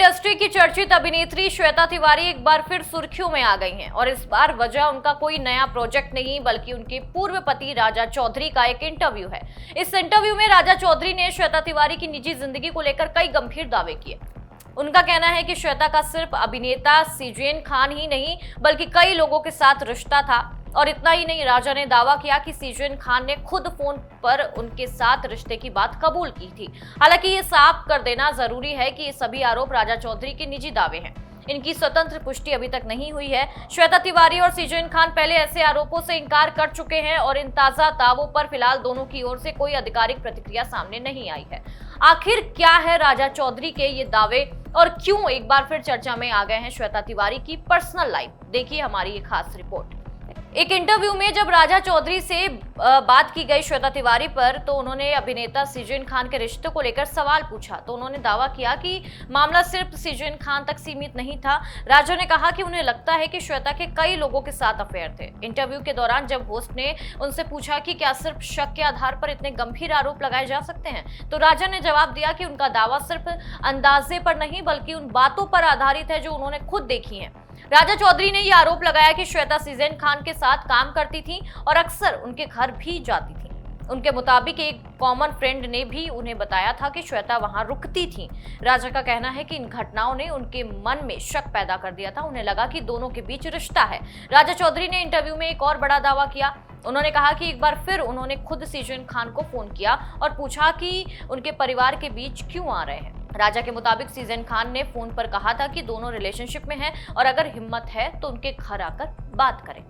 Industry की चर्चित अभिनेत्री श्वेता तिवारी एक बार फिर सुर्खियों में आ गई हैं और इस बार वजह उनका कोई नया प्रोजेक्ट नहीं बल्कि उनके पूर्व पति राजा चौधरी का एक इंटरव्यू है। इस इंटरव्यू में राजा चौधरी ने श्वेता तिवारी की निजी जिंदगी को लेकर कई गंभीर दावे किए। उनका कहना है कि श्वेता का सिर्फ अभिनेता सीजेन खान ही नहीं बल्कि कई लोगों के साथ रिश्ता था। और इतना ही नहीं, राजा ने दावा किया कि सीजेन खान ने खुद फोन पर उनके साथ रिश्ते की बात कबूल की थी। हालांकि ये साफ कर देना जरूरी है कि ये सभी आरोप राजा चौधरी के निजी दावे हैं। इनकी स्वतंत्र पुष्टि अभी तक नहीं हुई है। श्वेता तिवारी और सीजेन खान पहले ऐसे आरोपों से इनकार कर चुके हैं और इन ताजा दावों पर फिलहाल दोनों की ओर से कोई आधिकारिक प्रतिक्रिया सामने नहीं आई है। आखिर क्या है राजा चौधरी के ये दावे और क्यों एक बार फिर चर्चा में आ गए हैं श्वेता तिवारी की पर्सनल लाइफ? देखिए हमारी ये खास रिपोर्ट। एक इंटरव्यू में जब राजा चौधरी से बात की गई श्वेता तिवारी पर, तो उन्होंने अभिनेता सीजेन खान के रिश्ते को लेकर सवाल पूछा। तो उन्होंने दावा किया कि मामला सिर्फ सीजेन खान तक सीमित नहीं था। राजा ने कहा कि उन्हें लगता है कि श्वेता के कई लोगों के साथ अफेयर थे। इंटरव्यू के दौरान जब होस्ट ने उनसे पूछा कि क्या सिर्फ शक के आधार पर इतने गंभीर आरोप लगाए जा सकते हैं, तो राजा ने जवाब दिया कि उनका दावा सिर्फ अंदाजे पर नहीं बल्कि उन बातों पर आधारित है जो उन्होंने खुद देखी हैं। राजा चौधरी ने यह आरोप लगाया कि श्वेता सीजेन खान के साथ काम करती थी और अक्सर उनके घर भी जाती थी। उनके मुताबिक एक कॉमन फ्रेंड ने भी उन्हें बताया था कि श्वेता वहां रुकती थी। राजा का कहना है कि इन घटनाओं ने उनके मन में शक पैदा कर दिया था। उन्हें लगा कि दोनों के बीच रिश्ता है। राजा चौधरी ने इंटरव्यू में एक और बड़ा दावा किया। उन्होंने कहा कि एक बार फिर उन्होंने खुद सीजेन खान को फोन किया और पूछा कि उनके परिवार के बीच क्यों आ रहे हैं। राजा के मुताबिक सीजेन खान ने फोन पर कहा था कि दोनों रिलेशनशिप में हैं और अगर हिम्मत है तो उनके घर आकर बात करें।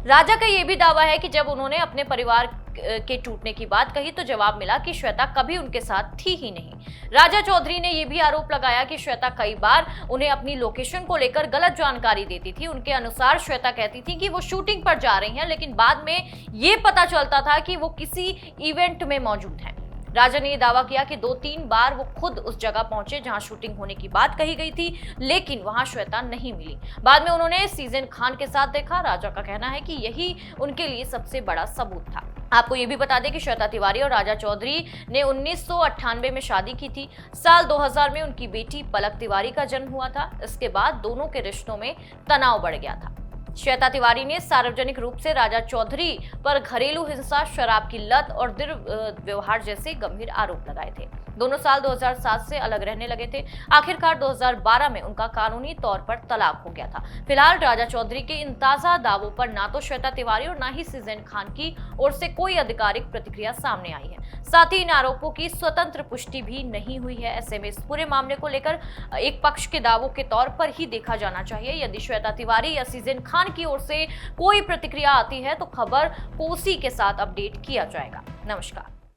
राजा का यह भी दावा है कि जब उन्होंने अपने परिवार के टूटने की बात कही तो जवाब मिला कि श्वेता कभी उनके साथ थी ही नहीं। राजा चौधरी ने यह भी आरोप लगाया कि श्वेता कई बार उन्हें अपनी लोकेशन को लेकर गलत जानकारी देती थी। उनके अनुसार श्वेता कहती थी कि वो शूटिंग पर जा रही हैं, लेकिन बाद में ये पता चलता था कि वो किसी इवेंट में मौजूद हैं। राजा ने यह दावा किया कि 2-3 बार वो खुद उस जगह पहुंचे जहां शूटिंग होने की बात कही गई थी, लेकिन वहां श्वेता नहीं मिली। बाद में उन्होंने सीजेन खान के साथ देखा। राजा का कहना है कि यही उनके लिए सबसे बड़ा सबूत था। आपको ये भी बता दें कि श्वेता तिवारी और राजा चौधरी ने 1998 में शादी की थी। साल 2000 में उनकी बेटी पलक तिवारी का जन्म हुआ था। इसके बाद दोनों के रिश्तों में तनाव बढ़ गया था। श्वेता तिवारी ने सार्वजनिक रूप से राजा चौधरी पर घरेलू हिंसा, शराब की लत और दुर्व्यवहार जैसे गंभीर आरोप लगाए थे। दोनों साल 2007 से अलग रहने लगे थे। आखिरकार 2012 में उनका कानूनी तौर पर तलाक हो गया था। फिलहाल राजा चौधरी के इन ताजा दावों पर ना तो श्वेता तिवारी और ना ही सीजेन खान की ओर से कोई आधिकारिक प्रतिक्रिया सामने आई है। साथ ही इन आरोपों की स्वतंत्र पुष्टि भी नहीं हुई है। ऐसे में इस पूरे मामले को लेकर एक पक्ष के दावों के तौर पर ही देखा जाना चाहिए। यदि श्वेता तिवारी या सीजेन खान की ओर से कोई प्रतिक्रिया आती है तो खबर को उसी के साथ अपडेट किया जाएगा। नमस्कार।